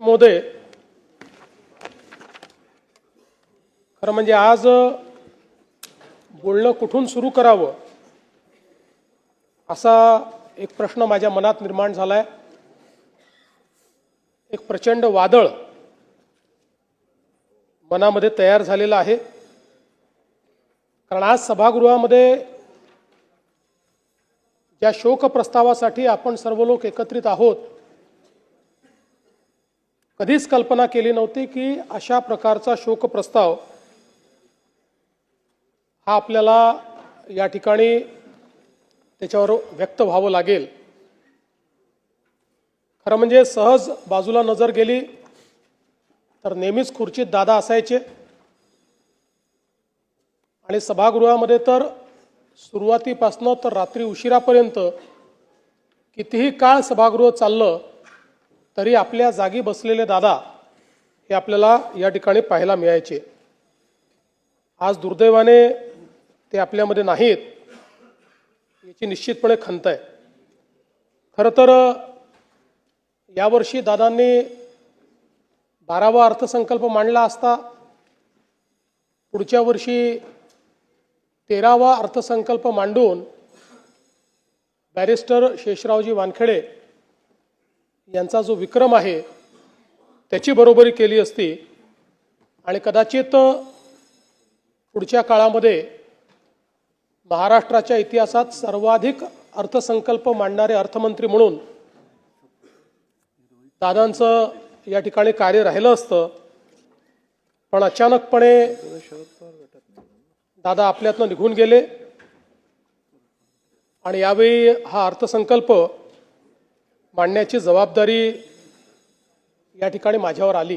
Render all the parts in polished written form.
महोदय, खरं म्हणजे आज बोलणं कुठून सुरू करावं असा एक प्रश्न माझ्या मनात निर्माण झालाय। एक प्रचंड वादळ मनामध्ये तयार झालेलं आहे, कारण आज सभागृहामध्ये ज्या शोक प्रस्तावासाठी आपण सर्व लोक एकत्रित आहोत, कधीच कल्पना केली नव्हती की अशा प्रकारचा शोक प्रस्ताव हा आपल्याला या ठिकाणी त्याच्यावर व्यक्त व्हावं लागेल। खरं म्हणजे सहज बाजूला नजर गेली तर नेहमीच खुर्चीत दादा असायचे आणि सभागृहामध्ये तर सुरुवातीपासून तर रात्री उशिरापर्यंत कितीही काळ सभागृह चाललं तरी आपल्या जागी बसलेले दादा हे आपल्याला या ठिकाणी पाहायला मिळायचे। आज दुर्दैवाने ते आपल्यामध्ये नाहीत, याची निश्चितपणे खंत आहे। खरं तर यावर्षी दादांनी 12वा अर्थसंकल्प मांडला असता, पुढच्या वर्षी 13वा अर्थसंकल्प मांडून बॅरिस्टर शेषरावजी वानखेडे यांचा जो विक्रम आहे त्याची बरोबरी केली असती आणि कदाचित पुढच्या काळामध्ये महाराष्ट्राच्या इतिहासात सर्वाधिक अर्थसंकल्प मांडणारे अर्थमंत्री म्हणून दादांचं या ठिकाणी कार्य राहिलं असतं। पण अचानकपणे दादा आपल्यातनं निघून गेले आणि यावेळी हा अर्थसंकल्प मांडण्याची जबाबदारी या ठिकाणी माझ्यावर आली।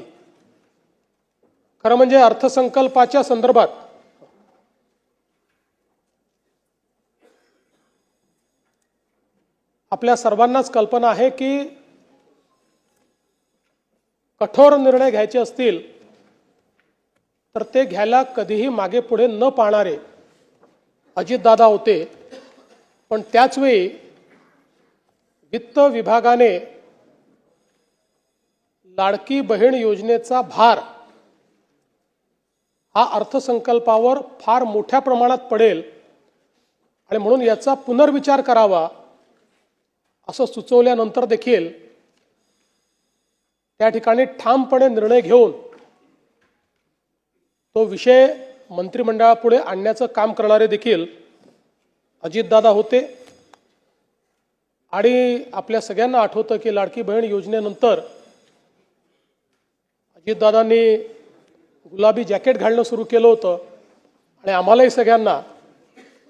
खरं म्हणजे अर्थसंकल्पाच्या संदर्भात आपल्या सर्वांनाच कल्पना आहे की कठोर निर्णय घ्यायचे असतील तर ते घ्यायला कधीही मागे पुढे न पाहणारे अजितदादा होते। पण त्याचवेळी वित्त विभागाने लाडकी बहीण योजनेचा भार हा अर्थसंकल्पावर फार मोठ्या प्रमाणात पडेल आणि म्हणून याचा पुनर्विचार करावा असं सुचवल्यानंतर देखील त्या ठिकाणी ठामपणे निर्णय घेऊन तो विषय मंत्रिमंडळापुढे आणण्याचं काम करणारे देखील अजितदादा होते। आणि आपल्या सगळ्यांना आठवतं की लाडकी बहीण योजनेनंतर अजितदादांनी गुलाबी जॅकेट घालणं सुरू केलं होतं आणि आम्हालाही सगळ्यांना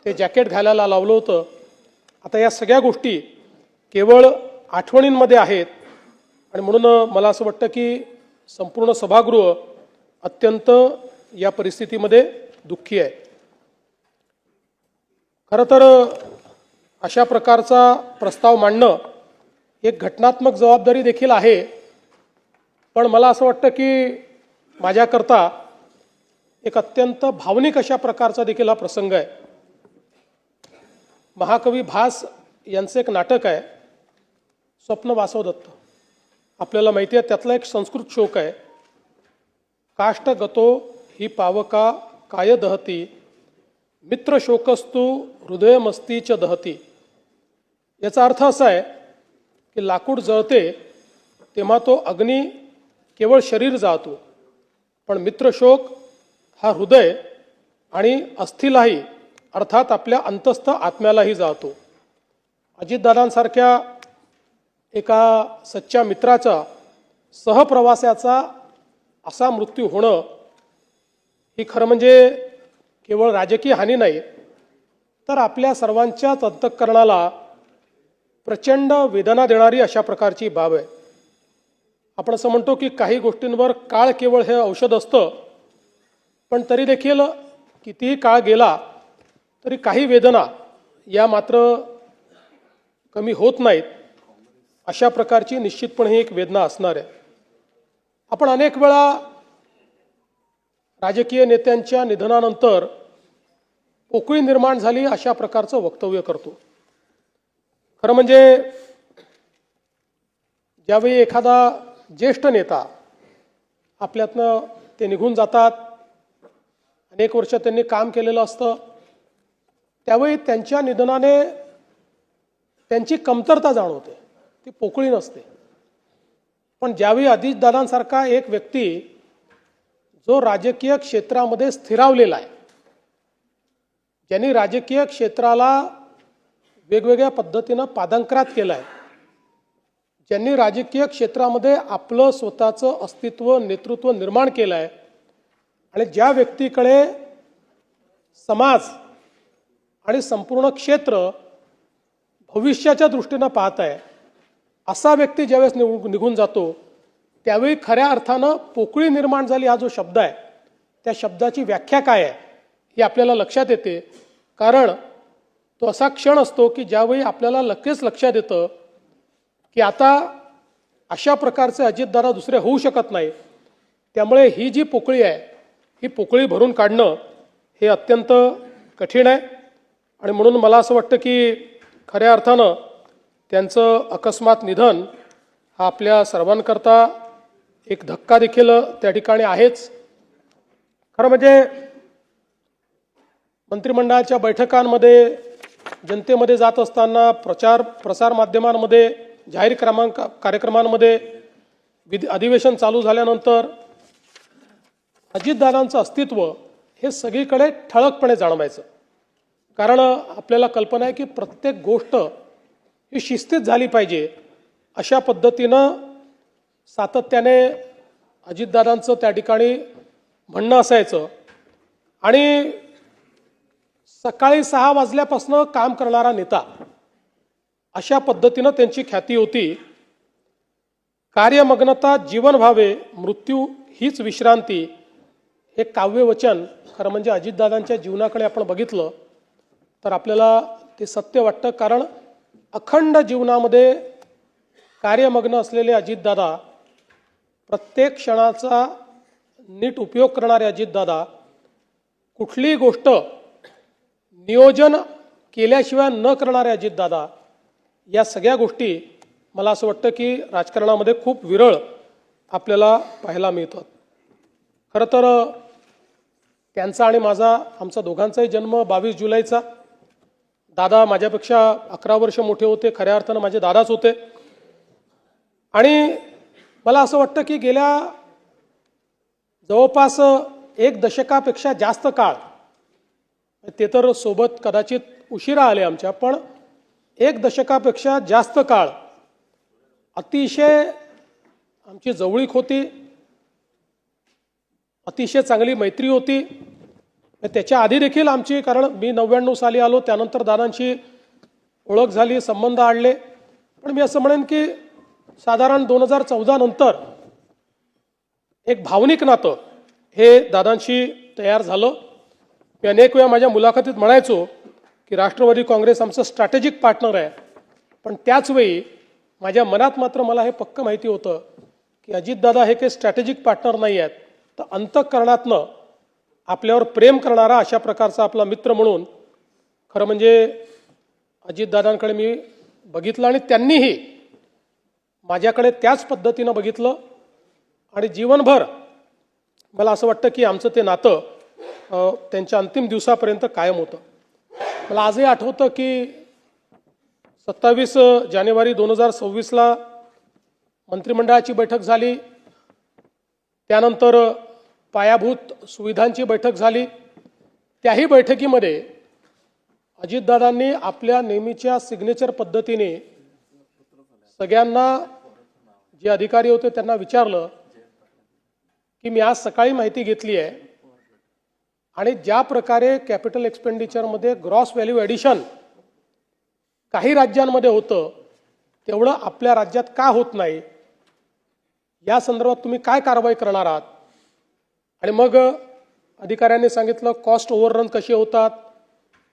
ते जॅकेट घालायला लावलं होतं। आता या सगळ्या गोष्टी केवळ आठवणींमध्ये आहेत आणि म्हणून मला असं वाटतं की संपूर्ण सभागृह अत्यंत या परिस्थितीमध्ये दुःखी आहे। खरं तर अशा प्रकारचा प्रस्ताव मांडणं एक घटनात्मक जबाबदारी देखील आहे, पण मला असं वाटतं की माझ्याकरता एक अत्यंत भावनिक अशा प्रकारचा देखील हा प्रसंग आहे। महाकवी भास यांचं एक नाटक आहे स्वप्न वासवदत्त, आपल्याला माहिती आहे त्यातला एक संस्कृत श्लोक आहे, काष्ट गतो ही पावका काय दहती मित्र शोकस्तु हृदयमस्तीच दहती। याचा अर्थ असा आहे की लाकूड जळते तेव्हा तो अग्नी केवळ शरीर जाळतो, पण मित्रशोक हा हृदय आणि अस्थिलाही अर्थात आपल्या अंतस्थ आत्म्यालाही जाळतो। अजितदादांसारख्या एका सच्च्या मित्राचा सहप्रवासाचा असा मृत्यू होणं ही खरं म्हणजे केवळ राजकीय हानी नाही तर आपल्या सर्वांच्याच अंतःकरणाला प्रचंड वेदना देणारी अशा प्रकारची बाब आहे। आपण असं म्हणतो की काही गोष्टींवर काळ केवळ हे औषध असतं, पण तरी देखील कितीही काळ गेला तरी काही वेदना या मात्र कमी होत नाहीत। अशा प्रकारची निश्चितपणे एक वेदना असणार आहे। आपण अनेक वेळा राजकीय नेत्यांच्या निधनानंतर पोकळी निर्माण झाली अशा प्रकारचं वक्तव्य करतो। खरं म्हणजे ज्यावेळी एखादा ज्येष्ठ नेता आपल्यातनं ते निघून जातात. अनेक वर्ष त्यांनी काम केलेलं असतं. त्यावेळी त्यांच्या निधनाने त्यांची कमतरता जाणवते, ती पोकळी नसते. पण ज्यावेळी अजितदादांसारखा एक व्यक्ती जो राजकीय क्षेत्रामध्ये स्थिरावलेला आहे, ज्यांनी राजकीय क्षेत्राला वेगवेगळ्या पद्धतीनं पादांकरात केलं आहे, ज्यांनी राजकीय क्षेत्रामध्ये आपलं स्वतःचं अस्तित्व नेतृत्व निर्माण केलं आहे आणि ज्या व्यक्तीकडे समाज आणि संपूर्ण क्षेत्र भविष्याच्या दृष्टीनं पाहत आहे, असा व्यक्ती ज्यावेळेस निघून जातो त्यावेळी खऱ्या अर्थानं पोकळी निर्माण झाली हा जो शब्द आहे, त्या शब्दाची व्याख्या काय आहे ही आपल्याला लक्षात येते. कारण तो असा क्षण असतो की ज्यावेळी आपल्याला लगेच लक्षात येतं की आता अशा प्रकारचे अजितदादा दुसरे होऊ शकत नाही. त्यामुळे ही जी पोकळी आहे ही पोकळी भरून काढणं हे अत्यंत कठीण आहे. आणि म्हणून मला असं वाटतं की खऱ्या अर्थानं त्यांचं अकस्मात निधन हा आपल्या सर्वांकरता एक धक्का देखील त्या ठिकाणी आहेच. खरं म्हणजे मंत्रिमंडळाच्या बैठकांमध्ये, जनतेमध्ये जात असताना, प्रसार माध्यमांमध्ये, जाहीर कार्यक्रमांमध्ये, अधिवेशन चालू झाल्यानंतर अजितदादांचं अस्तित्व हे सगळीकडे ठळकपणे जाणवायचं. कारण आपल्याला कल्पना आहे की प्रत्येक गोष्ट ही शिस्तीत झाली पाहिजे अशा पद्धतीनं सातत्याने अजितदादांचं त्या ठिकाणी म्हणणं असायचं. आणि सकाळी 6 वाजल्यापासून काम करणारा नेता अशा पद्धतीनं त्यांची ख्याती होती. कार्यमग्नता जीवन व्हावे, मृत्यू हीच विश्रांती हे काव्यवचन खरं म्हणजे अजितदादांच्या जीवनाकडे आपण बघितलं तर आपल्याला ते सत्य वाटतं. कारण अखंड जीवनामध्ये कार्यमग्न असलेले अजितदादा, प्रत्येक क्षणाचा नीट उपयोग करणारे अजितदादा, कुठलीही गोष्ट नियोजन केल्याशिवाय न करणारे अजितदादा, या सगळ्या गोष्टी मला असं वाटतं की राजकारणामध्ये खूप विरळ आपल्याला पाहायला मिळतात. खरं तर त्यांचा आणि आमचा दोघांचाही जन्म 22 जुलैचा. दादा माझ्यापेक्षा 11 वर्ष मोठे होते, खऱ्या अर्थानं माझे दादाच होते. आणि मला असं वाटतं की गेल्या जवळपास 1 दशकापेक्षा जास्त काळ, ते तर सोबत कदाचित उशिरा आले आमच्या, पण 1 दशकापेक्षा जास्त काळ अतिशय आमची जवळीक होती, अतिशय चांगली मैत्री होती. त्याच्या आधी देखील आमची, कारण मी 99 साली आलो, त्यानंतर दादांची ओळख झाली, संबंध आणले. पण मी असं म्हणेन की साधारण 2014 नंतर एक भावनिक नातं हे दादांशी तयार झालं. मी अनेक वेळा माझ्या मुलाखतीत म्हणायचो की राष्ट्रवादी काँग्रेस आमचं स्ट्रॅटेजिक पार्टनर आहे. पण त्याचवेळी माझ्या मनात मात्र मला हे पक्कं माहिती होतं की अजितदादा हे काही स्ट्रॅटेजिक पार्टनर नाही आहेत, तर अंतःकरणातनं आपल्यावर प्रेम करणारा अशा प्रकारचा आपला मित्र म्हणून खरं म्हणजे अजितदादांकडे मी बघितलं आणि त्यांनीही माझ्याकडे त्याच पद्धतीनं बघितलं. आणि जीवनभर मला असं वाटतं की आमचं ते नातं त्यांच्या अंतिम दिवसापर्यंत कायम होतं. मला आजही आठवतं की 27 जानेवारी 2026ला मंत्रिमंडळाची बैठक झाली, त्यानंतर पायाभूत सुविधांची बैठक झाली. त्याही बैठकीमध्ये अजितदादांनी आपल्या नेहमीच्या सिग्नेचर पद्धतीने सगळ्यांना, जे अधिकारी होते त्यांना विचारलं की मी आज सकाळी माहिती घेतली आहे आणि ज्या प्रकारे कॅपिटल एक्सपेंडिचरमध्ये ग्रॉस व्हॅल्यू ॲडिशन काही राज्यांमध्ये होतं तेवढं आपल्या राज्यात का होत नाही, या संदर्भात तुम्ही काय कारवाई करणार आहात. आणि मग अधिकाऱ्यांनी सांगितलं कॉस्ट ओव्हररन कसे होतात,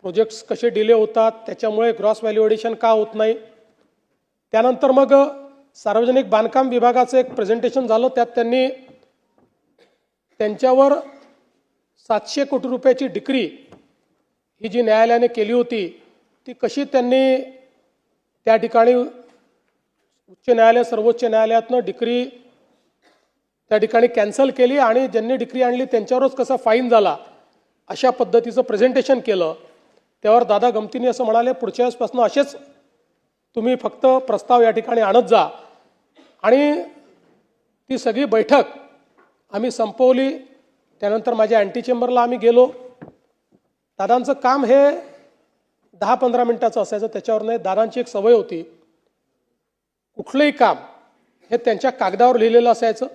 प्रोजेक्ट्स कसे डिले होतात, त्याच्यामुळे ग्रॉस व्हॅल्यू ॲडिशन का होत नाही. त्यानंतर मग सार्वजनिक बांधकाम विभागाचं एक प्रेझेंटेशन झालं, त्यात त्यांनी त्यांच्यावर 700 कोटी रुपयाची डिक्री ही जी न्यायालयाने केली होती ती कशी त्यांनी त्या ठिकाणी उच्च न्यायालय सर्वोच्च न्यायालयातनं डिक्री त्या ठिकाणी कॅन्सल केली आणि ज्यांनी डिक्री आणली त्यांच्यावरच कसा फाईन झाला अशा पद्धतीचं प्रेझेंटेशन केलं. त्यावर दादा गमतीने असं म्हणाले, पुढच्या वेळेसपासून असेच तुम्ही फक्त प्रस्ताव या ठिकाणी आणत जा. आणि ती सगळी बैठक आम्ही संपवली. त्यानंतर माझ्या अँटी चेंबरला आम्ही गेलो. दादांचं काम हे 10-15 मिनिटाचं असायचं, त्याच्यावर नाही. दादांची एक सवय होती, कुठलंही काम हे त्यांच्या कागदावर लिहिलेलं असायचं.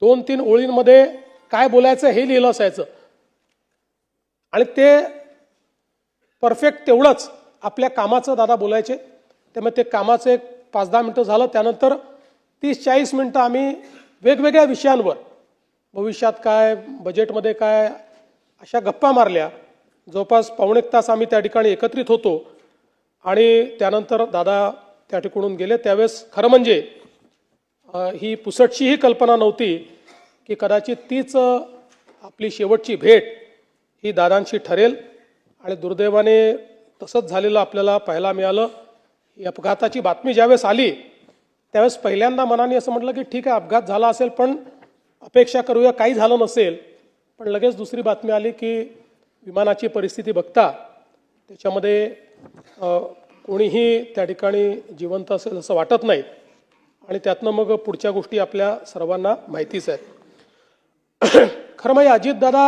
2-3 ओळींमध्ये काय बोलायचं हे लिहिलं असायचं आणि ते परफेक्ट तेवढंच आपल्या कामाचं दादा बोलायचे. त्यामुळे ते कामाचं एक 5-10 मिनिटं झालं. त्यानंतर 30-40 मिनिटं आम्ही वेगवेगळ्या विषयांवर, भविष्यात काय, बजेटमध्ये काय, अशा गप्पा मारल्या. जवळपास 1.25 तास आम्ही त्या ठिकाणी एकत्रित होतो. आणि त्यानंतर दादा त्या ठिकाणून गेले. त्यावेळेस खरं म्हणजे ही पुसटशीही कल्पना नव्हती की कदाचित तीच आपली शेवटची भेट ही दादांशी ठरेल. आणि दुर्दैवाने तसंच झालेलं आपल्याला पाहायला मिळालं. ही अपघाताची बातमी ज्यावेळेस आली त्यावेळेस पहिल्यांदा मनाने असं म्हटलं की ठीक आहे, अपघात झाला असेल, पण अपेक्षा करूया काही झालं नसेल. पण लगेच दुसरी बातमी आली की विमानाची परिस्थिती बघता त्याच्यामध्ये कोणीही त्या ठिकाणी जिवंत असेल असं वाटत नाही. आणि त्यातनं मग पुढच्या गोष्टी आपल्या सर्वांना माहितीच आहेत. खरं म्हणजे अजितदादा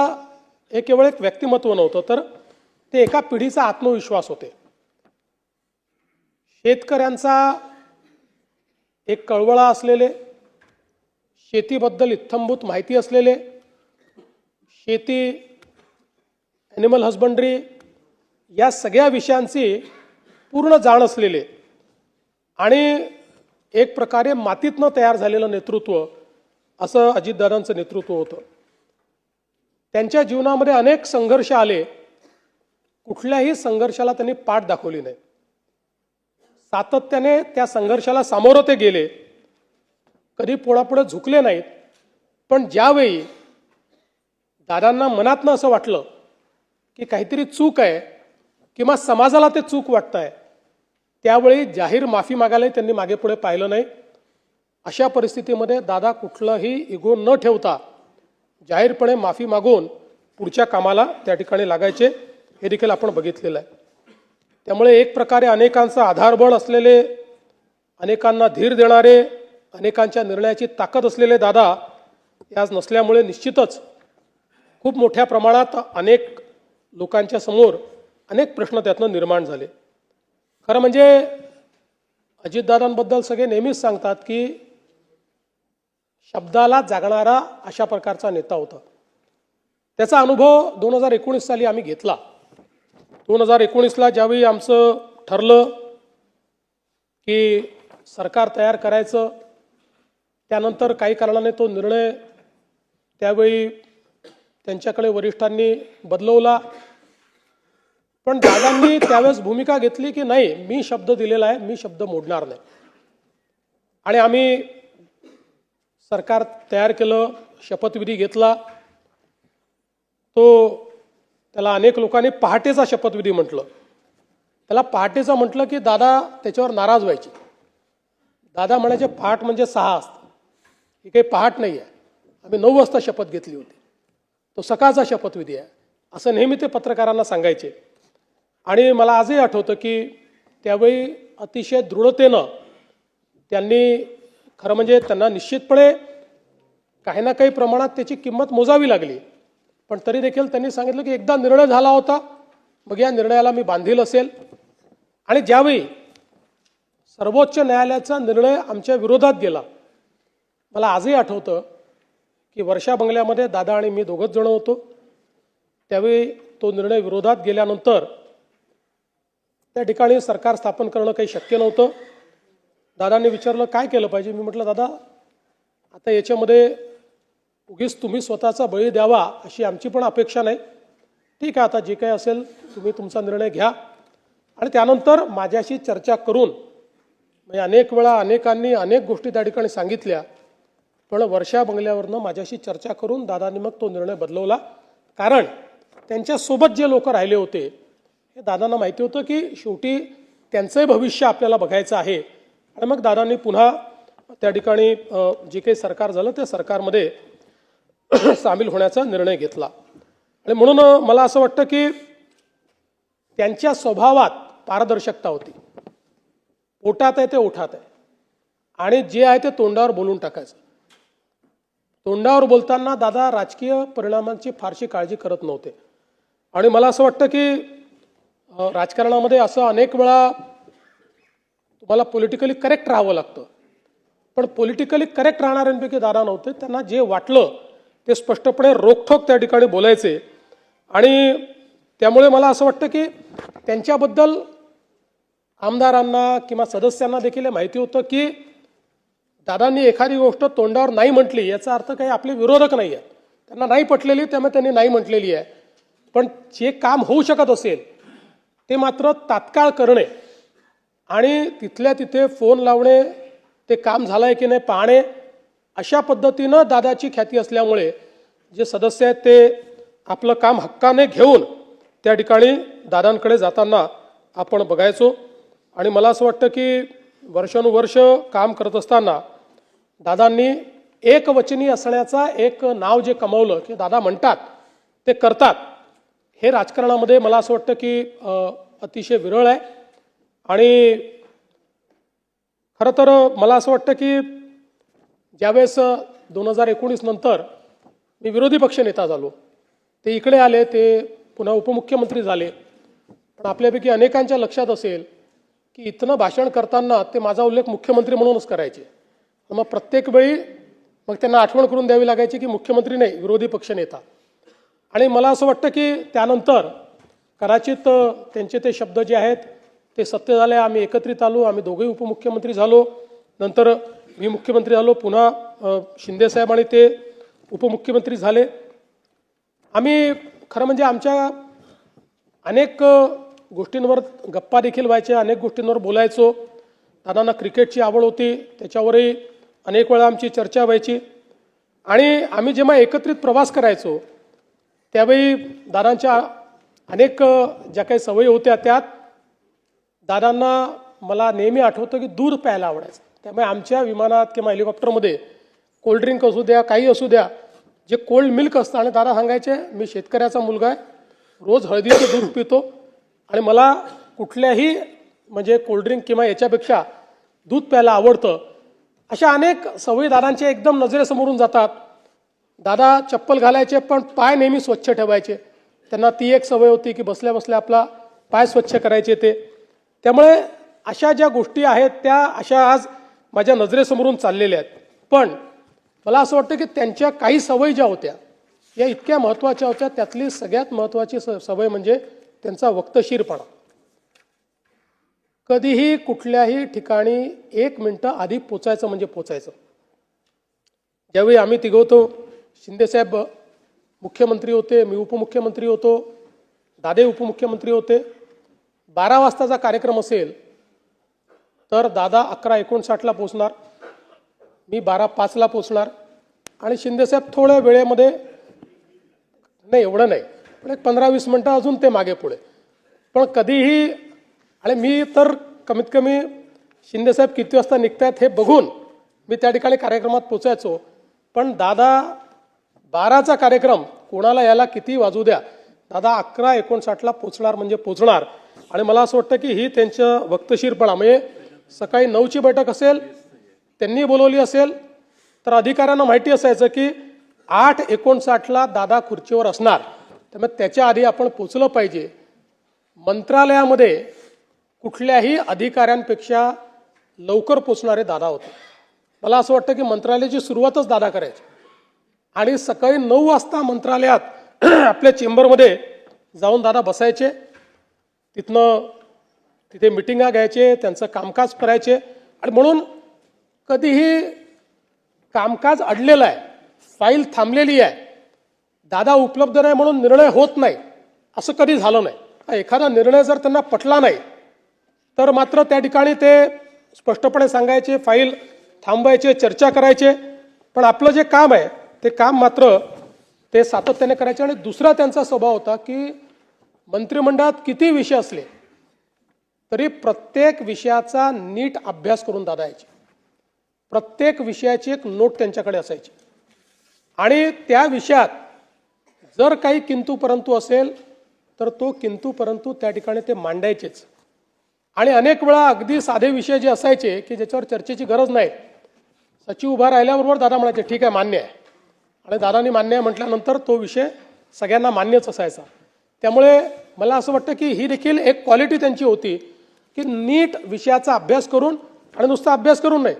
हे केवळ एक व्यक्तिमत्व नव्हतं, तर ते एका पिढीचा आत्मविश्वास होते. शेतकऱ्यांचा एक कळवळा असलेले, शेतीबद्दल इत्थंभूत माहिती असलेले, शेती, ॲनिमल हजबंड्री या सगळ्या विषयांची पूर्ण जाण असलेले आणि एक प्रकारे मातीतनं तयार झालेलं नेतृत्व असं अजितदादांचं नेतृत्व होतं. त्यांच्या जीवनामध्ये अनेक संघर्ष आले, कुठल्याही संघर्षाला त्यांनी पाठ दाखवली नाही. सातत्याने त्या संघर्षाला सामोरं ते गेले, कधी पोळापुढे झुकले नाहीत. पण ज्यावेळी दादांना मनातनं असं वाटलं की काहीतरी चूक आहे किंवा समाजाला ते चूक वाटत आहे, त्यावेळी जाहीर माफी मागायला त्यांनी मागे पुढे पाहिलं नाही. अशा परिस्थितीमध्ये दादा कुठलंही इगो न ठेवता जाहीरपणे माफी मागून पुढच्या कामाला त्या ठिकाणी लागायचे, हे देखील आपण बघितलेलं आहे. त्यामुळे एक प्रकारे अनेकांचं आधारबळ असलेले, अनेकांना धीर देणारे, अनेकांच्या निर्णयाची ताकद असलेले दादा आज नसल्यामुळे निश्चितच खूप मोठ्या प्रमाणात अनेक लोकांच्या समोर अनेक प्रश्न त्यातनं निर्माण झाले. खरं म्हणजे अजितदादांबद्दल सगळे नेहमीच सांगतात की शब्दाला जागणारा अशा प्रकारचा नेता होता. त्याचा अनुभव 2019 साली आम्ही घेतला. 2019ला ज्यावेळी आमचं ठरलं की सरकार तयार करायचं, त्यानंतर काही कारणाने तो निर्णय त्यावेळी त्यांच्याकडे वरिष्ठांनी बदलवला. पण दादांनी त्यावेळेस भूमिका घेतली की नाही, मी शब्द दिलेला आहे, मी शब्द मोडणार नाही. आणि आम्ही सरकार तयार केलं, शपथविधी घेतला. त्याला अनेक लोकांनी पहाटेचा शपथविधी म्हटलं. त्याला पहाटेचा म्हटलं की दादा त्याच्यावर नाराज व्हायचे. दादा म्हणायचे पहाट म्हणजे 6 असतं, ही काही पहाट नाही आहे, आम्ही 9 वाजता शपथ घेतली होती, तो सकाळचा शपथविधी आहे, असं नेहमी ते पत्रकारांना सांगायचे. आणि मला आजही आठवतं की त्यावेळी अतिशय दृढतेनं त्यांनी, खरं म्हणजे त्यांना निश्चितपणे काही ना काही प्रमाणात त्याची किंमत मोजावी लागली, पण तरी देखील त्यांनी सांगितलं की एकदा निर्णय झाला होता, मग या निर्णयाला मी बांधील असेल. आणि ज्यावेळी सर्वोच्च न्यायालयाचा निर्णय आमच्या विरोधात गेला, मला आजही आठवतं की वर्षा बंगल्यामध्ये दादा आणि मी दोघंच जण होतो. त्यावेळी तो निर्णय विरोधात गेल्यानंतर त्या ठिकाणी सरकार स्थापन करणं काही शक्य नव्हतं. दादांनी विचारलं काय केलं पाहिजे. मी म्हटलं दादा, आता याच्यामध्ये उगीच तुम्ही स्वतःचा बळी द्यावा अशी आमची पण अपेक्षा नाही. ठीक आहे, आता जे काही असेल तुम्ही तुमचा निर्णय घ्या. आणि त्यानंतर माझ्याशी चर्चा करून, म्हणजे अनेक वेळा अनेकांनी अनेक गोष्टी त्या ठिकाणी सांगितल्या, पण वर्षा बंगल्यावरनं माझ्याशी चर्चा करून दादांनी मग तो निर्णय बदलवला. कारण त्यांच्यासोबत जे लोक राहिले होते हे दादांना माहिती होतं की शेवटी त्यांचंही भविष्य आपल्याला बघायचं आहे. आणि मग दादांनी पुन्हा त्या ठिकाणी जे काही सरकार झालं त्या सरकारमध्ये सामील होण्याचा निर्णय घेतला. आणि म्हणून मला असं वाटतं की त्यांच्या स्वभावात पारदर्शकता होती. ओठात आहे ते ओठात आहे आणि जे आहे ते तोंडावर बोलून टाकायचं. तोंडावर बोलताना दादा राजकीय परिणामांची फारशी काळजी करत नव्हते. आणि मला असं वाटतं की राजकारणामध्ये असं अनेक वेळा तुम्हाला पॉलिटिकली करेक्ट राहावं लागतं, पण पॉलिटिकली करेक्ट राहणाऱ्यांपैकी दादा नव्हते. त्यांना जे वाटलं ते स्पष्टपणे रोखठोक त्या ठिकाणी बोलायचे. आणि त्यामुळे मला असं वाटतं की त्यांच्याबद्दल आमदारांना किंवा सदस्यांना देखील माहिती होतं की दादांनी एखादी गोष्ट तोंडावर नाही म्हटली याचा अर्थ काही आपले विरोधक नाही आहेत, त्यांना नाही पटलेली त्यामुळे त्यांनी नाही म्हटलेली आहे. पण जे काम होऊ शकत असेल ते मात्र तात्काळ करणे आणि तिथल्या तिथे फोन लावणे, ते काम झालं आहे की नाही पाहणे, अशा पद्धतीनं दादाची ख्याती असल्यामुळे जे सदस्य आहेत ते आपलं काम हक्काने घेऊन त्या ठिकाणी दादांकडे जाताना आपण बघायचो. आणि मला असं वाटतं की वर्षानुवर्ष काम करत असताना दादांनी एकवचनी असण्याचा एक नाव जे कमावलं की दादा म्हणतात ते करतात, हे राजकारणामध्ये मला असं वाटतं की अतिशय विरळ आहे. आणि खरं तर मला असं वाटतं की ज्यावेळेस 2019 नंतर मी विरोधी पक्ष नेता झालो, ते इकडे आले, ते पुन्हा उपमुख्यमंत्री झाले. पण आपल्यापैकी अनेकांच्या लक्षात असेल की इथनं भाषण करताना ते माझा उल्लेख मुख्यमंत्री म्हणूनच करायचे. मग प्रत्येक वेळी मग त्यांना आठवण करून द्यावी लागायची की मुख्यमंत्री नाही, विरोधी पक्ष नेता. आणि मला असं वाटतं की त्यानंतर कदाचित त्यांचे ते शब्द जे आहेत ते सत्य झाले. आम्ही एकत्रित आलो, आम्ही दोघेही उपमुख्यमंत्री झालो, नंतर मी मुख्यमंत्री झालो, पुन्हा शिंदेसाहेब आणि ते उपमुख्यमंत्री झाले. आम्ही खरं म्हणजे आमच्या अनेक गोष्टींवर गप्पा देखील व्हायच्या, अनेक गोष्टींवर बोलायचो. दादांना क्रिकेटची आवड होती, त्याच्यावरही अनेक वेळा आमची चर्चा व्हायची. आणि आम्ही जेव्हा एकत्रित प्रवास करायचो त्यावेळी दादांच्या अनेक ज्या काही सवयी होत्या त्यात दादांना मला नेहमी आठवतं की दूध प्यायला आवडायचं. त्यामुळे आमच्या विमानात किंवा हेलिकॉप्टरमध्ये कोल्ड्रिंक असू द्या, काही असू द्या, जे कोल्ड मिल्क असतं, आणि दादा सांगायचे मी शेतकऱ्याचा मुलगा आहे, रोज हळदीचं दूध पितो आणि मला कुठल्याही म्हणजे कोल्ड्रिंक किंवा याच्यापेक्षा दूध प्यायला आवडतं. अशा अनेक सवयी दादांच्या एकदम नजरेसमोरून जातात. दादा चप्पल घालायचे पण पाय नेहमी स्वच्छ ठेवायचे. त्यांना ती एक सवय होती की बसल्या बसल्या आपला पाय स्वच्छ करायचे ते. त्यामुळे अशा ज्या गोष्टी आहेत त्या अशा आज माझ्या नजरेसमोरून चाललेल्या आहेत. पण मला असं वाटतं की त्यांच्या काही सवयी ज्या होत्या या इतक्या महत्त्वाच्या होत्या. त्यातली सगळ्यात महत्त्वाची सवय म्हणजे त्यांचा वक्तशीरपणा. कधीही कुठल्याही ठिकाणी 1 मिनिटं आधी पोचायचं म्हणजे पोचायचं. ज्यावेळी आम्ही तिघं होतो, शिंदेसाहेब मुख्यमंत्री होते, मी उपमुख्यमंत्री होतो, दादे उपमुख्यमंत्री होते. 12 वाजताचा कार्यक्रम असेल तर दादा 11:59ला पोचणार, मी 12:05ला पोचणार आणि शिंदेसाहेब थोड्या वेळेमध्ये, नाही एवढं नाही पण एक 15-20 मिनटं अजून ते मागे पुढे. पण कधीही, आणि मी तर कमीत कमी शिंदेसाहेब किती वाजता निघतायत हे बघून मी त्या ठिकाणी कार्यक्रमात पोचायचो. पण दादा 12चा कार्यक्रम कोणाला याला किती वाजू द्या, दादा 11:59ला पोचणार म्हणजे पोचणार. आणि मला असं वाटतं की ही त्यांचं वक्तशीरपणा, म्हणजे सकाळी 9ची बैठक असेल, त्यांनी बोलवली असेल तर अधिकाऱ्यांना माहिती असायचं की 8:59ला दादा खुर्चीवर असणार, त्यामुळे त्याच्या आधी आपण पोचलं पाहिजे. मंत्रालयामध्ये कुठल्याही अधिकाऱ्यांपेक्षा लवकर पोचणारे दादा होते. मला असं वाटतं की मंत्रालयाची सुरुवातच दादा करायची आणि सकाळी 9 वाजता मंत्रालयात आपल्या चेंबरमध्ये जाऊन दादा बसायचे. तिथे मिटिंगा घ्यायचे, त्यांचं कामकाज करायचे. आणि म्हणून कधीही कामकाज अडलेलं आहे, फाईल थांबलेली आहे, दादा उपलब्ध नाही म्हणून निर्णय होत नाही, असं कधी झालं नाही. एखादा निर्णय जर त्यांना पटला नाही तर मात्र त्या ठिकाणी ते स्पष्टपणे सांगायचे, फाईल थांबवायचे, चर्चा करायचे. पण आपलं जे काम आहे ते काम मात्र ते सातत्याने करायचे. आणि दुसरा त्यांचा स्वभाव होता की मंत्रिमंडळात किती विषय असले तरी प्रत्येक विषयाचा नीट अभ्यास करून दादा यायचे. प्रत्येक विषयाची एक नोट त्यांच्याकडे असायची आणि त्या विषयात जर काही किंतु परंतु असेल तर तो किंतु परंतु त्या ठिकाणी ते मांडायचेच. आणि अनेक वेळा अगदी साधे विषय जे असायचे की ज्याच्यावर चर्चेची गरज नाही, सचिव उभा राहिल्याबरोबर दादा म्हणायचे ठीक आहे मान्य आहे, आणि दादांनी मान्य आहे म्हटल्यानंतर तो विषय सगळ्यांना मान्यच असायचा. त्यामुळे मला असं वाटतं की ही देखील एक क्वालिटी त्यांची होती की नीट विषयाचा अभ्यास करून, आणि नुसता अभ्यास करून नाही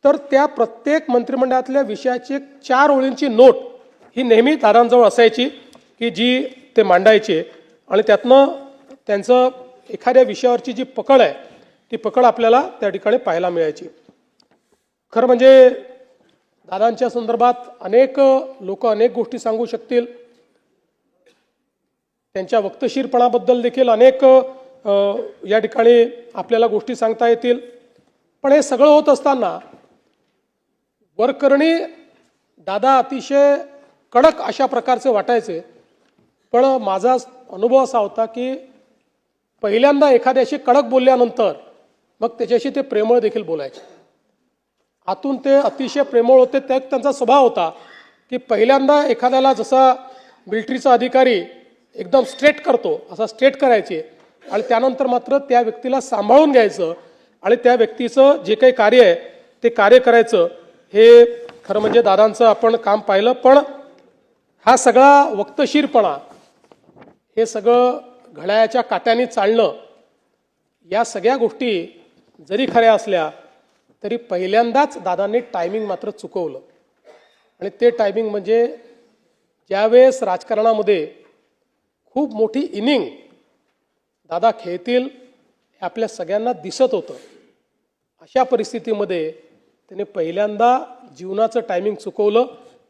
तर त्या प्रत्येक मंत्रिमंडळातल्या विषयाची एक 4 ओळींची नोट ही नेहमी दादांजवळ असायची की जी ते मांडायचे, आणि त्यातनं त्यांचं एखाद्या विषयावरची जी पकड आहे ती पकड आपल्याला त्या ठिकाणी पाहायला मिळायची. खरं म्हणजे दादांच्या संदर्भात अनेक लोक अनेक गोष्टी सांगू शकतील. त्यांच्या वक्तशीरपणाबद्दल देखील अनेक या ठिकाणी आपल्याला गोष्टी सांगता येतील. पण हे सगळं होत असताना वरकरणी दादा अतिशय कडक अशा प्रकारचे वाटायचे. पण माझा अनुभव असा होता की पहिल्यांदा एखाद्याशी कडक बोलल्यानंतर मग त्याच्याशी ते प्रेमळ देखील बोलायचे. आतून ते अतिशय प्रेमळ होते. त्यात त्यांचा स्वभाव होता की पहिल्यांदा एखाद्याला जसा मिलिटरीचा अधिकारी एकदम स्ट्रेट करतो असा स्ट्रेट करायचे, आणि त्यानंतर मात्र त्या व्यक्तीला सांभाळून घ्यायचं आणि त्या व्यक्तीचं जे काही कार्य आहे ते कार्य करायचं. हे खरं म्हणजे दादांचं आपण काम पाहिलं. पण हा सगळा वक्तशीरपणा, हे सगळं घड्याळाच्या काट्याने चालणं, या सगळ्या गोष्टी जरी खऱ्या असल्या तरी पहिल्यांदाच दादांनी टायमिंग मात्र चुकवलं. आणि ते टायमिंग म्हणजे ज्यावेळेस राजकारणामध्ये खूप मोठी इनिंग दादा खेळतील हे आपल्या सगळ्यांना दिसत होतं. अशा परिस्थितीमध्ये त्याने पहिल्यांदा जीवनाचं टायमिंग चुकवलं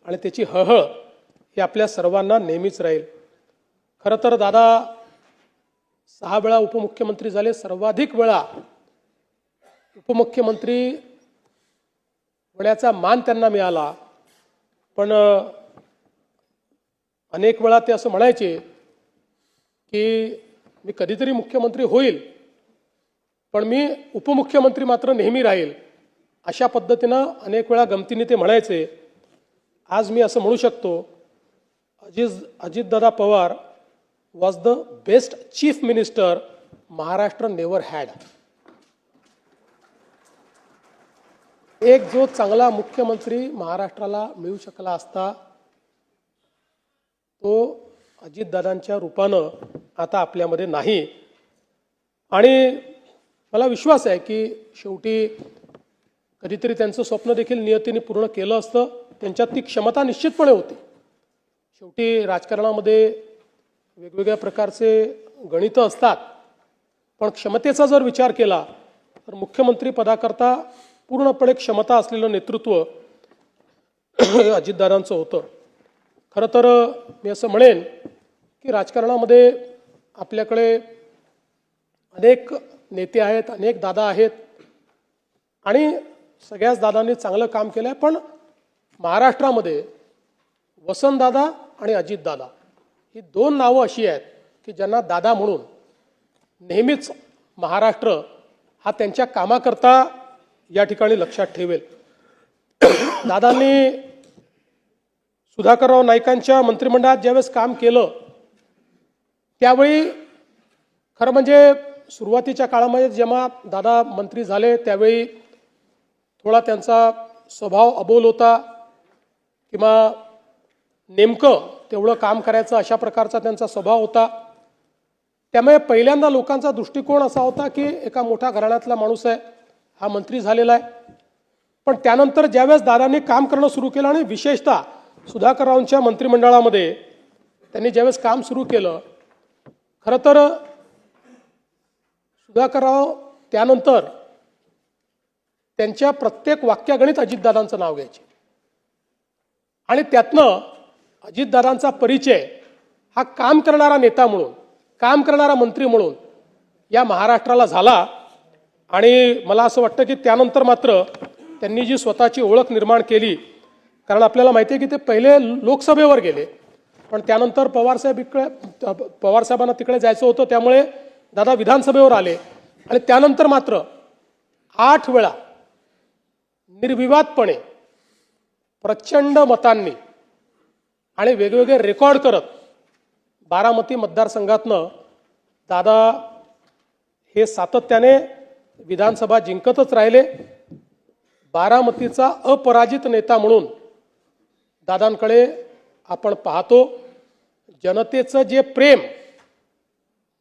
आणि त्याची हळहळ ही आपल्या सर्वांना नेहमीच राहील. खरं तर दादा 6 वेळा उपमुख्यमंत्री झाले. सर्वाधिक वेळा उपमुख्यमंत्री होण्याचा मान त्यांना मिळाला. पण अनेक वेळा ते असं म्हणायचे की मी कधीतरी मुख्यमंत्री होईल पण मी उपमुख्यमंत्री मात्र नेहमी राहील. अशा पद्धतीनं अनेक वेळा गमतीने ते म्हणायचे. आज मी असं म्हणू शकतो Ajitdada Pawar was the best chief minister Maharashtra never had. एक जो चांगला मुख्यमंत्री महाराष्ट्राला मिळू शकला असता तो अजितदादांच्या रूपानं आता आपल्यामध्ये नाही. आणि मला विश्वास आहे की शेवटी कधीतरी त्यांचं स्वप्न देखील नियतीने पूर्ण केलं असतं. त्यांच्यात ती क्षमता निश्चितपणे होती. शेवटी राजकारणामध्ये वेगवेगळ्या प्रकारचे गणितं असतात, पण क्षमतेचा जर विचार केला तर मुख्यमंत्री पदाकरता पूर्णपणे क्षमता असलेलं नेतृत्व अजितदादांचं होतं. खरं तर मी असं म्हणेन की राजकारणामध्ये आपल्याकडे अनेक नेते आहेत, अनेक दादा आहेत आणि सगळ्याच दादांनी चांगलं काम केलं आहे. पण महाराष्ट्रामध्ये वसंतदादा आणि अजितदादा ही 2 नावं अशी आहेत की ज्यांना दादा म्हणून नेहमीच महाराष्ट्र हा त्यांच्या कामाकरता या ठिकाणी लक्षात ठेवेल. दादांनी सुधाकरराव नाईकांच्या मंत्रिमंडळात ज्यावेळेस काम केलं त्यावेळी खरं म्हणजे सुरुवातीच्या काळामध्ये जेव्हा दादा मंत्री झाले त्यावेळी थोडा त्यांचा स्वभाव अबोल होता किंवा नेमकं तेवढं काम करायचं अशा प्रकारचा त्यांचा स्वभाव होता. त्यामुळे पहिल्यांदा लोकांचा दृष्टिकोन असा होता की एका मोठ्या घराण्यातला माणूस आहे, हा मंत्री झालेला आहे. पण त्यानंतर ज्यावेळेस दादांनी काम करणं सुरू केलं आणि विशेषतः सुधाकररावांच्या मंत्रिमंडळामध्ये त्यांनी ज्यावेळेस काम सुरू केलं, खरं तर सुधाकरराव त्यानंतर त्यांच्या प्रत्येक वाक्यागणित अजितदादांचं नाव घ्यायचे आणि त्यातनं अजितदादांचा परिचय हा काम करणारा नेता म्हणून, काम करणारा मंत्री म्हणून या महाराष्ट्राला झाला. आणि मला असं वाटतं की त्यानंतर मात्र त्यांनी जी स्वतःची ओळख निर्माण केली, कारण आपल्याला माहिती आहे की ते पहिले लोकसभेवर गेले पण त्यानंतर पवारसाहेबांना तिकडे जायचं होतं त्यामुळे दादा विधानसभेवर आले आणि त्यानंतर मात्र 8 वेळा निर्विवादपणे प्रचंड मतांनी आणि वेगवेगळे रेकॉर्ड करत बारामती मतदारसंघातनं दादा हे सातत्याने विधानसभा जिंकतच राहिले. बारामतीचा अपराजित नेता म्हणून दादांकडे आपण पाहतो. जनतेचं जे प्रेम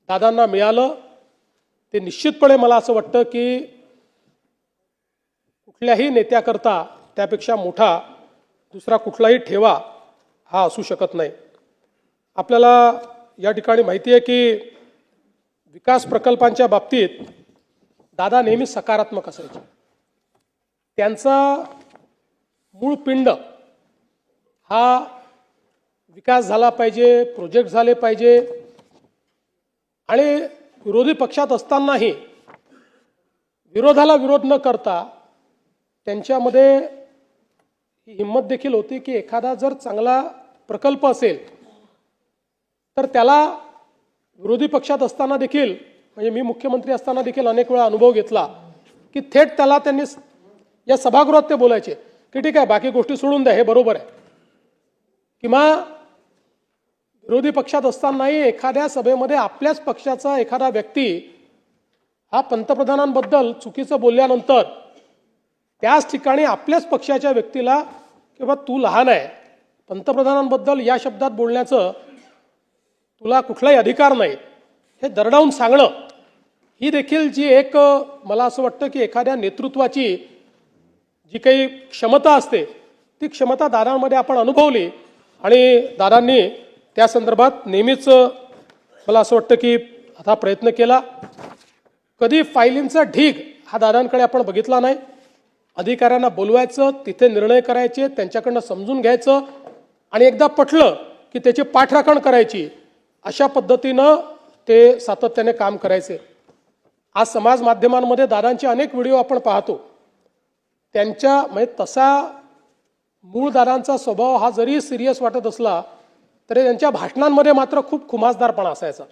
दादांना मिळालं ते निश्चितपणे मला असं वाटतं की कुठल्याही नेत्याकरता त्यापेक्षा मोठा दुसरा कुठलाही ठेवा हा असू शकत नाही. आपल्याला या ठिकाणी माहिती आहे की विकास प्रकल्पांच्या बाबतीत दादा नेहमी सकारात्मक असायचे. त्यांचा मूळ पिंड हा विकास झाला पाहिजे, प्रोजेक्ट झाले पाहिजे आणि विरोधी पक्षात असतानाही विरोधाला विरोध न करता त्यांच्यामध्ये ही हिंमत देखील होती की एखादा जर चांगला प्रकल्प असेल तर त्याला विरोधी पक्षात असताना देखील म्हणजे मी मुख्यमंत्री असताना देखील अनेक वेळा अनुभव घेतला की थेट त्याला त्यांनी या सभागृहात ते बोलायचे की ठीक आहे बाकी गोष्टी सोडून द्या हे बरोबर आहे. किंवा विरोधी पक्षात असतानाही एखाद्या सभेमध्ये आपल्याच पक्षाचा एखादा व्यक्ती हा पंतप्रधानांबद्दल चुकीचं बोलल्यानंतर त्याच ठिकाणी आपल्याच पक्षाच्या व्यक्तीला किंवा तू लहान आहे पंतप्रधानांबद्दल या शब्दात बोलण्याचं तुला कुठलाही अधिकार नाही हे दरडावून सांगणं ही देखील जी एक मला असं वाटतं की एखाद्या नेतृत्वाची जी काही क्षमता असते ती क्षमता दादांमध्ये आपण अनुभवली आणि दादांनी त्या संदर्भात नेहमीच मला असं वाटतं की आता प्रयत्न केला. कधी फायलींचा ढीग हा दादांकडे आपण बघितला नाही. अधिकाऱ्यांना बोलवायचं, तिथे निर्णय करायचे, त्यांच्याकडनं समजून घ्यायचं आणि एकदा पटलं की त्याची पाठराखण करायची. अशा पद्धतीनं ते सातत्याने काम करायचे. आज समाज माध्यमांमध्ये दादांचे अनेक व्हिडिओ आपण पाहतो. त्यांच्या म्हणजे तसा मूळ दादांचा स्वभाव हा जरी सिरियस वाटत असला तरी त्यांच्या भाषणांमध्ये मात्र खूप खुमासदारपणा असायचा.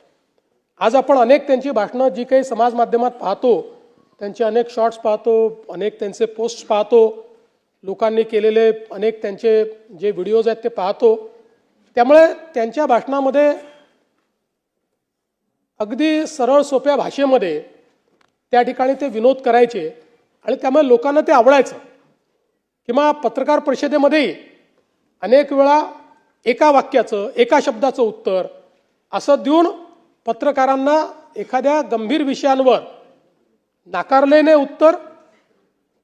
आज आपण अनेक त्यांची भाषणं जी काही समाज माध्यमात पाहतो, त्यांचे अनेक शॉर्ट्स पाहतो, अनेक त्यांचे पोस्ट पाहतो, लोकांनी केलेले अनेक त्यांचे जे व्हिडिओज आहेत ते पाहतो. त्यामुळे त्यांच्या भाषणामध्ये अगदी सरळ सोप्या भाषेमध्ये त्या ठिकाणी ते विनोद करायचे आणि त्यामुळे लोकांना ते आवडायचं. किंवा पत्रकार परिषदेमध्येही अनेक वेळा एका वाक्याचं एका शब्दाचं उत्तर असं देऊन पत्रकारांना एखाद्या गंभीर विषयांवर नाकारलेले उत्तर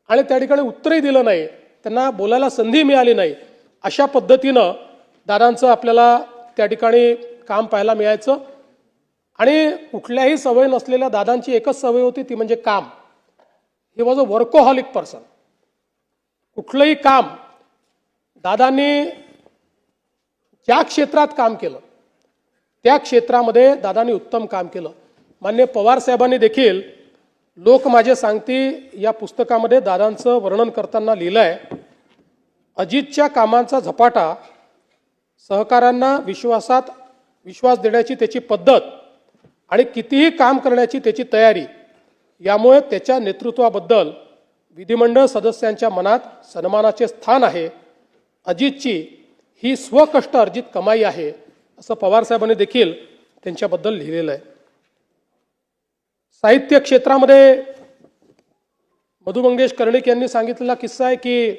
आणि त्या ठिकाणी उत्तरही दिलं नाही, त्यांना बोलायला संधी मिळाली नाही, अशा पद्धतीनं दादांचं आपल्याला त्या ठिकाणी काम पाहायला मिळायचं. आणि कुठल्याही सवय नसलेल्या दादांची एकच सवय होती ती म्हणजे काम. He was a workaholic person. कुठलंही काम दादांनी ज्या क्षेत्रात काम केलं त्या क्षेत्रामध्ये दादांनी उत्तम काम केलं. माननीय पवार साहेबांनी देखील लोक माझे सांगती या पुस्तकामध्ये दादांचं वर्णन करताना लिहिलं आहे, अजितच्या कामांचा झपाटा, सहकाऱ्यांना विश्वास देण्याची त्याची पद्धत आणि कितीही काम करण्याची त्याची तयारी यामुळे त्याच्या नेतृत्वाबद्दल विधिमंडळ सदस्यांच्या मनात सन्मानाचे स्थान आहे. अजितची ही स्वकष्ट अर्जित कमाई आहे असं पवार साहेबांनी देखील त्यांच्याबद्दल लिहिलेलं आहे. साहित्य क्षेत्रामध्ये मधु मंगेश कर्णिक यांनी सांगितलेला किस्सा आहे की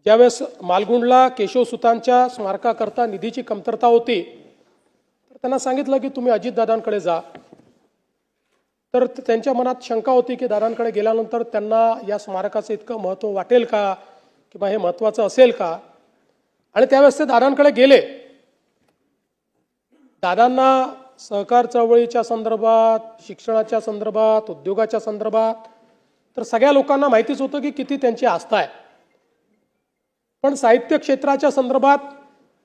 ज्यावेळेस मालगुंडला केशवसुतांच्या स्मारकाकरता निधीची कमतरता होती तर त्यांना सांगितलं की तुम्ही अजितदादांकडे जा. तर त्यांच्या मनात शंका होती की दादांकडे गेल्यानंतर त्यांना या स्मारकाचं इतकं महत्त्व वाटेल का किंवा हे महत्त्वाचं असेल का. आणि त्यावेळेस ते दादांकडे गेले. दादांना सहकार चळवळीच्या संदर्भात, शिक्षणाच्या संदर्भात, उद्योगाच्या संदर्भात तर सगळ्या लोकांना माहितीच होतं की किती त्यांची आस्था आहे. पण साहित्य क्षेत्राच्या संदर्भात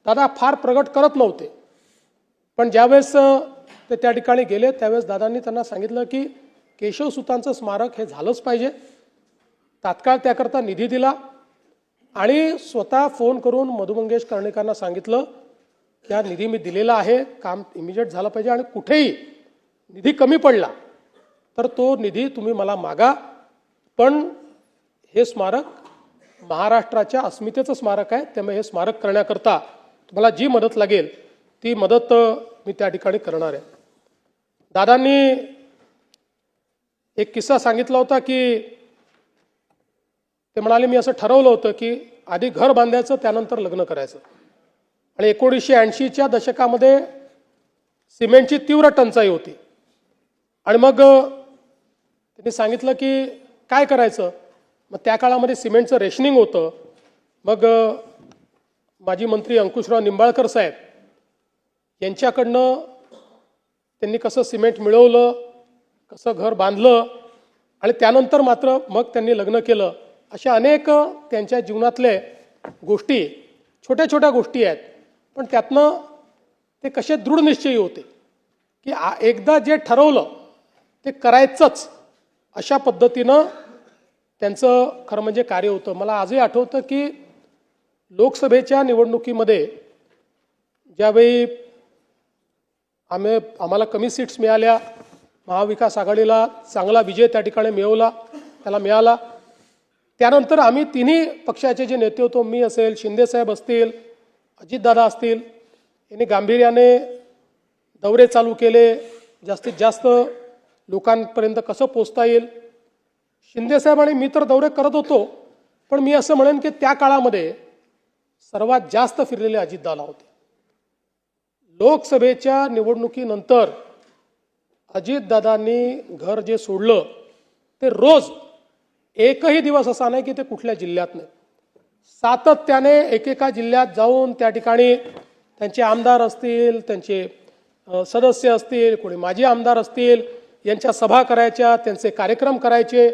दादा फार प्रगट करत नव्हते. पण ज्यावेळेस ते त्या ठिकाणी गेले त्यावेळेस दादांनी त्यांना सांगितलं की केशवसुतांचं स्मारक हे झालंच पाहिजे. तात्काळ त्याकरता निधी दिला आणि स्वतः फोन करून मधु मंगेश कर्णिकांना सांगितलं की हा निधी मी दिलेला आहे, काम इमिजिएट झालं पाहिजे आणि कुठेही निधी कमी पडला तर तो निधी तुम्ही मला मागा, पण हे स्मारक महाराष्ट्राच्या अस्मितेचं स्मारक आहे, त्यामुळे हे स्मारक करण्याकरता तुम्हाला जी मदत लागेल ती मदत मी त्या ठिकाणी करणार आहे. दादांनी एक किस्सा सांगितला होता की ते म्हणाले मी असं ठरवलं होतं की आधी घर बांधायचं त्यानंतर लग्न करायचं. आणि 1980च्या दशकामध्ये सिमेंटची तीव्र टंचाई होती. आणि मग त्यांनी सांगितलं की काय करायचं. मग त्या काळामध्ये सिमेंटचं रेशनिंग होतं. मग माजी मंत्री अंकुशराव निंबाळकर साहेब यांच्याकडनं त्यांनी कसं सिमेंट मिळवलं, कसं घर बांधलं आणि त्यानंतर मात्र मग त्यांनी लग्न केलं. अशा अनेक त्यांच्या जीवनातले गोष्टी छोट्या छोट्या गोष्टी आहेत, पण त्यातनं ते कसे दृढ निश्चयी होते की एकदा जे ठरवलं ते करायचंच, अशा पद्धतीनं त्यांचं खरं म्हणजे कार्य होतं. मला आजही आठवतं की लोकसभेच्या निवडणुकीमध्ये ज्यावेळी आम्हाला कमी सीट्स मिळाल्या, महाविकास आघाडीला चांगला विजय त्या ठिकाणी मिळाला. त्यानंतर आम्ही तिन्ही पक्षाचे जे नेते होतो, मी असेल, शिंदेसाहेब असतील, अजितदादा असतील, यांनी गांभीर्याने दौरे चालू केले, जास्तीत जास्त लोकांपर्यंत कसं पोचता येईल. शिंदेसाहेब आणि मी तर दौरे करत होतो, पण मी असं म्हणेन की त्या काळामध्ये सर्वात जास्त फिरलेले अजितदादा होते. लोकसभेच्या निवडणुकीनंतर अजितदादांनी घर जे सोडलं ते रोज एकही दिवस असा नाही की ते कुठल्या जिल्ह्यात नाही, सातत्याने एकेका जिल्ह्यात जाऊन त्या ठिकाणी त्यांचे आमदार असतील, त्यांचे सदस्य असतील, कोणी माजी आमदार असतील, यांच्या सभा करायच्या, त्यांचे कार्यक्रम करायचे.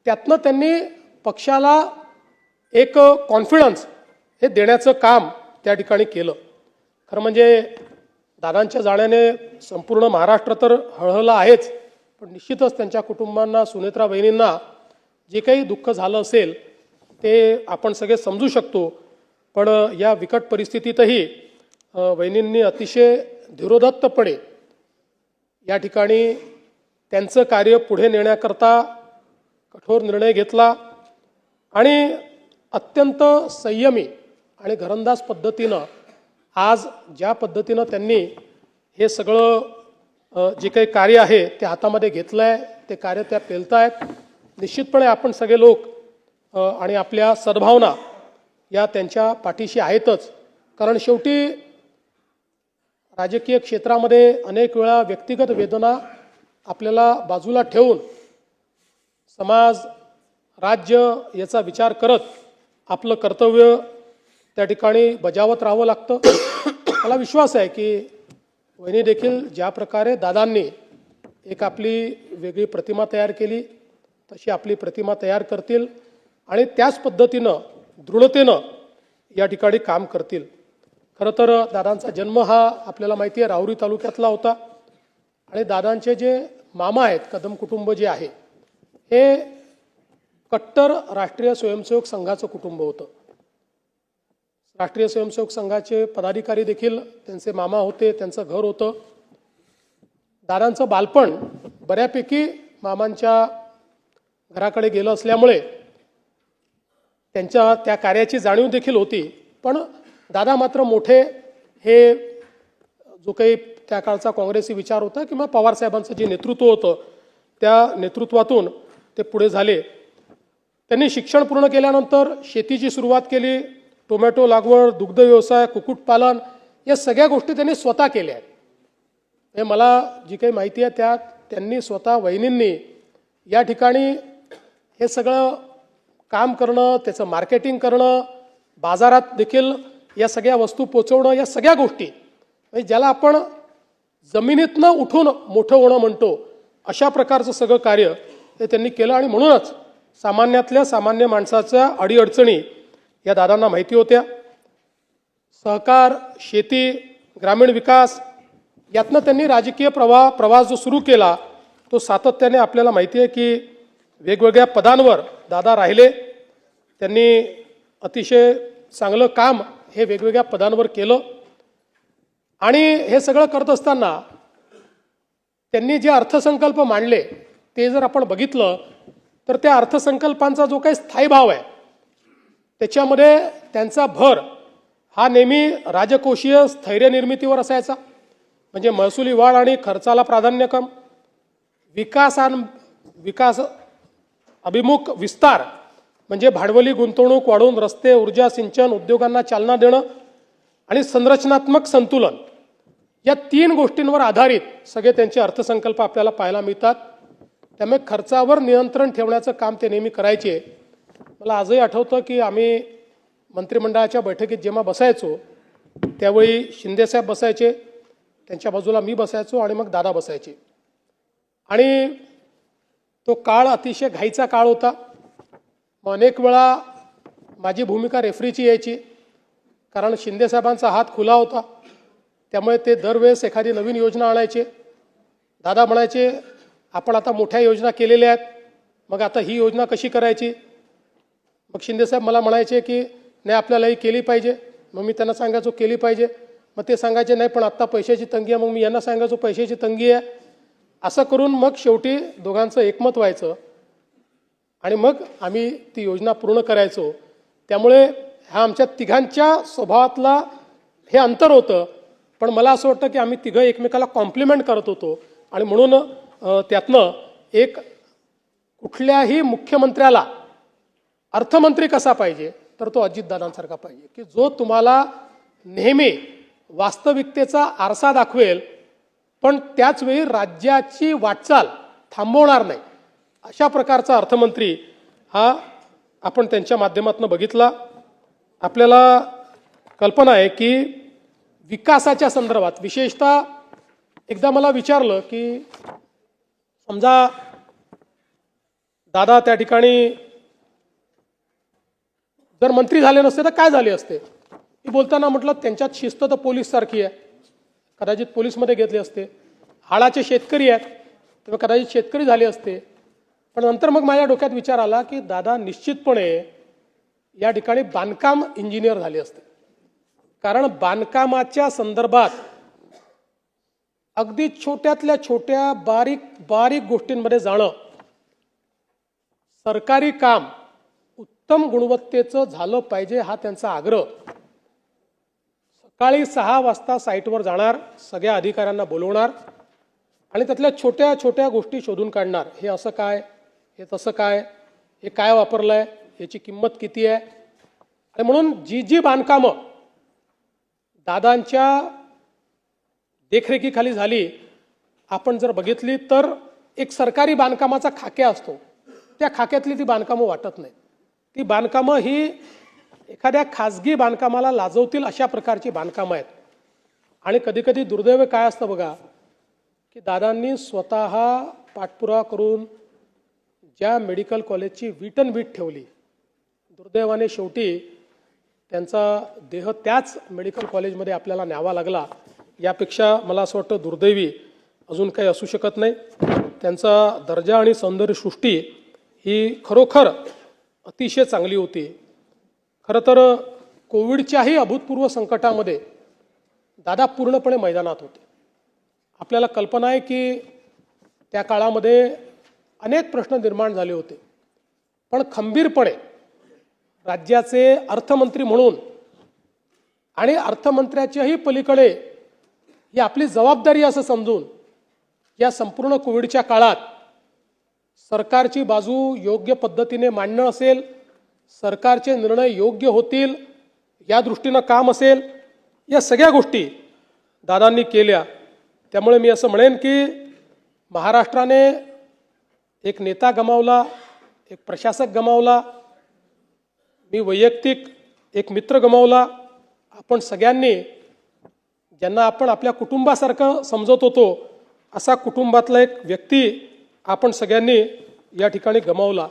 त्यातनं त्यांनी पक्षाला एक कॉन्फिडन्स हे देण्याचं काम त्या ठिकाणी केलं. खरं म्हणजे दादांच्या जाण्याने संपूर्ण महाराष्ट्र तर हळहळला आहेच, पण निश्चितच त्यांच्या कुटुंबांना, सुनेत्रा बहिणींना जे काही दुःख झालं असेल ते आपण सगळे समजू शकतो. पण या बिकट परिस्थितीतही वहिनींनी अतिशय धीरोदत्तपणे या ठिकाणी त्यांचं कार्य पुढे नेण्याकरता कठोर निर्णय घेतला आणि अत्यंत संयमी आणि घरंदाज पद्धतीनं आज ज्या पद्धतीनं त्यांनी हे सगळं जे काही कार्य आहे ते हातामध्ये घेतलं आहे, ते कार्य त्या पेलतायत. निश्चितपणे आपण सगळे लोक आणि आपल्या सद्भावना या त्यांच्या पाठीशी आहेतच. कारण शेवटी राजकीय क्षेत्रामध्ये अनेक वेळा व्यक्तिगत वेदना आपल्याला बाजूला ठेवून समाज, राज्य याचा विचार करत आपलं कर्तव्य त्या ठिकाणी बजावत राहावं लागतं. मला विश्वास आहे की वहिनी देखील ज्या प्रकारे दादांनी एक आपली वेगळी प्रतिमा तयार केली तशी आपली प्रतिमा तयार करतील आणि त्याच पद्धतीनं दृढतेनं या ठिकाणी काम करतील. खरं तर दादांचा जन्म हा आपल्याला माहिती आहे राहुरी तालुक्यातला होता आणि दादांचे जे मामा आहेत, कदम कुटुंब जे आहे, हे कट्टर राष्ट्रीय स्वयंसेवक संघाचं कुटुंब होतं. राष्ट्रीय स्वयंसेवक संघाचे पदाधिकारी देखील त्यांचे मामा होते, त्यांचं घर होतं. दादांचं बालपण बऱ्यापैकी मामांच्या घराकडे गेलं असल्यामुळे त्यांच्या त्या कार्याची जाणीव देखील होती. पण दादा मात्र मोठे हे जो काही त्या काळचा काँग्रेसी विचार होता किंवा पवारसाहेबांचं जे नेतृत्व होतं त्या नेतृत्वातून ते पुढे झाले. त्यांनी शिक्षण पूर्ण केल्यानंतर शेतीची सुरुवात केली. टोमॅटो लागवड, दुग्ध व्यवसाय, कुक्कुटपालन या सगळ्या गोष्टी त्यांनी स्वतः केल्या आहेत. हे मला जी काही माहिती आहे त्यात त्यांनी स्वतः वहिनींनी या ठिकाणी हे सगळं काम करणं, त्याचं मार्केटिंग करणं, बाजारात देखील या सगळ्या वस्तू पोचवणं, या सगळ्या गोष्टी म्हणजे ज्याला आपण जमिनीतनं उठून मोठं होणं म्हणतो अशा प्रकारचं सगळं कार्य हे त्यांनी केलं. आणि म्हणूनच सामान्यातल्या सामान्य माणसाच्या अडीअडचणी या दादांना माहिती होत्या. सहकार, शेती, ग्रामीण विकास यातनं त्यांनी राजकीय प्रवास जो सुरू केला तो सातत्याने आपल्याला माहिती आहे की वेगवेगळ्या पदांवर दादा राहिले. त्यांनी अतिशय चांगलं काम हे वेगवेगळ्या पदांवर केलं आणि हे सगळं करत असताना त्यांनी जे अर्थसंकल्प मांडले ते जर आपण बघितलं तर त्या अर्थसंकल्पांचा जो काही स्थायीभाव आहे त्याच्यामध्ये त्यांचा भर हा नेहमी राजकोषीय स्थैर्य निर्मितीवर असायचा, म्हणजे महसुली वाढ आणि खर्चाला प्राधान्यक्रम, विकास अभिमुख विस्तार म्हणजे भांडवली गुंतवणूक वाढवून रस्ते, ऊर्जा, सिंचन, उद्योगांना चालना देणं आणि संरचनात्मक संतुलन, या 3 गोष्टींवर आधारित सगळे त्यांचे अर्थसंकल्प आपल्याला पाहायला मिळतात. त्यामुळे खर्चावर नियंत्रण ठेवण्याचं काम ते नेहमी करायचे. मला आजही आठवतं की आम्ही मंत्रिमंडळाच्या बैठकीत जेव्हा बसायचो त्यावेळी शिंदेसाहेब बसायचे, त्यांच्या बाजूला मी बसायचो आणि मग दादा बसायचे. आणि तो काळ अतिशय घाईचा काळ होता. मग अनेक वेळा माझी भूमिका रेफरीची यायची, कारण शिंदेसाहेबांचा हात खुला होता. त्यामुळे ते दरवेळेस एखादी नवीन योजना आणायचे. दादा म्हणायचे आपण आता मोठ्या योजना केलेल्या आहेत, मग आता ही योजना कशी करायची. मग शिंदेसाहेब मला म्हणायचे की नाही आपल्याला ही केली पाहिजे. मग मी त्यांना सांगायचो केली पाहिजे. मग ते सांगायचे नाही पण आत्ता पैशाची तंगी आहे. मग मी यांना सांगायचो पैशाची तंगी आहे. असं करून मग शेवटी दोघांचं एकमत व्हायचं आणि मग आम्ही ती योजना पूर्ण करायचो. त्यामुळे हा आमच्या तिघांच्या स्वभावातला हे अंतर होतं, पण मला असं वाटतं की आम्ही तिघं एकमेकाला कॉम्प्लिमेंट करत होतो. आणि म्हणून त्यातनं एक कुठल्याही मुख्यमंत्र्याला अर्थमंत्री कसा पाहिजे तर तो अजितदादांसारखा पाहिजे, की जो तुम्हाला नेहमी वास्तविकतेचा आरसा दाखवेल पण त्याचवेळी राज्याची वाटचाल थांबवणार नाही. अशा प्रकारचा अर्थमंत्री हा आपण त्यांच्या माध्यमातून बघितला. आपल्याला कल्पना आहे की विकासाच्या संदर्भात विशेषतः एकदा मला विचारलं की समजा दादा त्या ठिकाणी जर मंत्री झाले नसते तर काय झाले असते. मी बोलताना म्हटलं त्यांच्यात शिस्त तर पोलीस सारखी आहे, कदाचित पोलीसमध्ये घेतले असते. हाडाचे शेतकरी आहेत तेव्हा कदाचित शेतकरी झाले असते. पण नंतर मग माझ्या डोक्यात विचार आला की दादा निश्चितपणे या ठिकाणी बांधकाम इंजिनियर झाले असते, कारण बांधकामाच्या संदर्भात अगदी छोट्यातल्या छोट्या बारीक बारीक गोष्टींमध्ये जाणं, सरकारी काम उत्तम गुणवत्तेचं झालं पाहिजे हा त्यांचा आग्रह. सकाळी 6 वाजता साईटवर जाणार, सगळ्या अधिकाऱ्यांना बोलवणार आणि त्यातल्या छोट्या छोट्या गोष्टी शोधून काढणार. हे असं काय, हे तसं काय, हे काय वापरलंय, याची किंमत किती आहे. आणि म्हणून जी जी बांधकामं दादांच्या देखरेखीखाली झाली आपण जर बघितली तर एक सरकारी बांधकामाचा खाक्या असतो, त्या खाक्यातली ती बांधकामं वाटत नाही. ती बांधकामं ही एखाद्या खाजगी बांधकामाला लाजवतील अशा प्रकारची बांधकामं आहेत. आणि कधीकधी दुर्दैव काय असतं बघा की दादांनी स्वतः पाठपुरावा करून ज्या मेडिकल कॉलेजची वीटनवीट ठेवली, दुर्दैवाने शेवटी त्यांचा देह त्याच मेडिकल कॉलेजमध्ये आपल्याला न्यावा लागला. यापेक्षा मला असं वाटतं दुर्दैवी अजून काही असू शकत नाही. त्यांचा दर्जा आणि सौंदर्यसृष्टी ही खरोखर अतिशय चांगली होती. खरं तर कोविडच्याही अभूतपूर्व संकटामध्ये दादा पूर्णपणे मैदानात होते. आपल्याला कल्पना आहे की त्या काळामध्ये अनेक प्रश्न निर्माण झाले होते, पण खंबीरपणे राज्याचे अर्थमंत्री म्हणून आणि अर्थमंत्र्याच्याही पलीकडे ही आपली जबाबदारी असं समजून या संपूर्ण कोविडच्या काळात सरकारची बाजू योग्य पद्धतीने मांडणं असेल, सरकारचे निर्णय योग्य होतील या दृष्टीनं काम असेल, या सगळ्या गोष्टी दादांनी केल्या. त्यामुळे मी असं म्हणेन की महाराष्ट्राने एक नेता गमावला, एक प्रशासक गमावला, मी वैयक्तिक एक मित्र गमावला. आपण सगळ्यांनी ज्यांना आपण आपल्या कुटुंबासारखं समजत होतो असा कुटुंबातला एक व्यक्ती आपण सगळ्यांनी या ठिकाणी गमावला.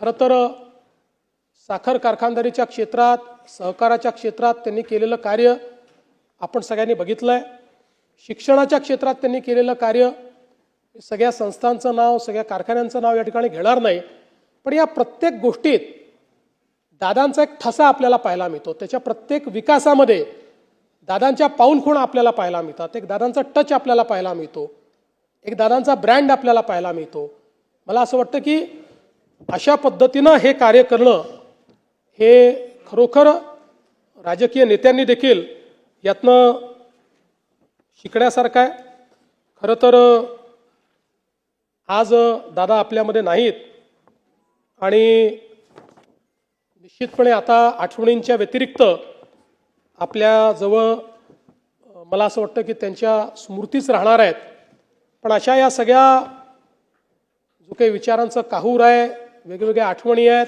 खरं तर साखर कारखानदारीच्या क्षेत्रात, सहकाराच्या क्षेत्रात त्यांनी केलेलं कार्य आपण सगळ्यांनी बघितलं आहे. शिक्षणाच्या क्षेत्रात त्यांनी केलेलं कार्य, सगळ्या संस्थांचं नाव, सगळ्या कारखान्यांचं नाव या ठिकाणी घेणार नाही, पण या प्रत्येक गोष्टीत दादांचा एक ठसा आपल्याला पाहायला मिळतो. त्याच्या प्रत्येक विकासामध्ये दादांच्या पाऊलखुणा आपल्याला पाहायला मिळतात. एक दादांचा टच आपल्याला पाहायला मिळतो, एक दादांचा ब्रँड आपल्याला पाहायला मिळतो. मला असं वाटतं की अशा पद्धतीनं हे कार्य करणं हे खरोखर राजकीय नेत्यांनी देखील यातनं शिकण्यासारखं आहे. खरं तर आज दादा आपल्यामध्ये नाहीत आणि निश्चितपणे आता आठवणींच्या व्यतिरिक्त आपल्याजवळ मला असं वाटतं की त्यांच्या स्मृतीच राहणार आहेत. पण अशा या सगळ्या जो काही विचारांचं काहूर आहे, वेगवेगळ्या आठवणी आहेत,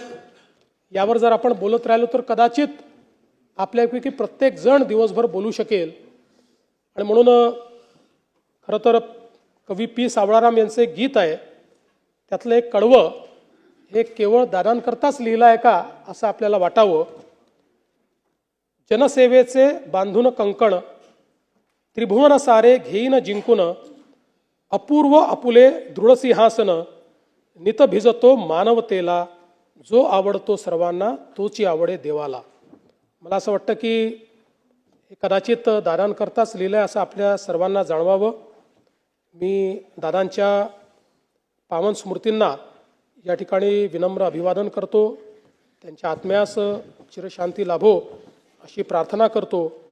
यावर जर आपण बोलत राहिलो तर कदाचित आपल्यापैकी प्रत्येक जण दिवसभर बोलू शकेल. आणि म्हणून खरं तर कवी पी सावळाराम यांचं एक गीत आहे, त्यातलं एक कडवं हे केवळ दादांकरताच लिहिलं आहे का असं आपल्याला वाटावं. जनसेवेचे बांधून कंकण, त्रिभुवन सारे घेईन जिंकून, अपूर्व आपुले दृढ सिंहासन, नित भिजतो मानवतेला, जो आवडतो सर्वांना तोची आवडे देवाला. मला असं वाटतं की हे कदाचित दादांकरताच लिहिलं आहे असं आपल्या सर्वांना जाणवावं. मी दादांच्या पावन स्मृतींना या ठिकाणी विनम्र अभिवादन करतो. त्यांच्या आत्म्यास चिरशांती लाभो अशी प्रार्थना करतो.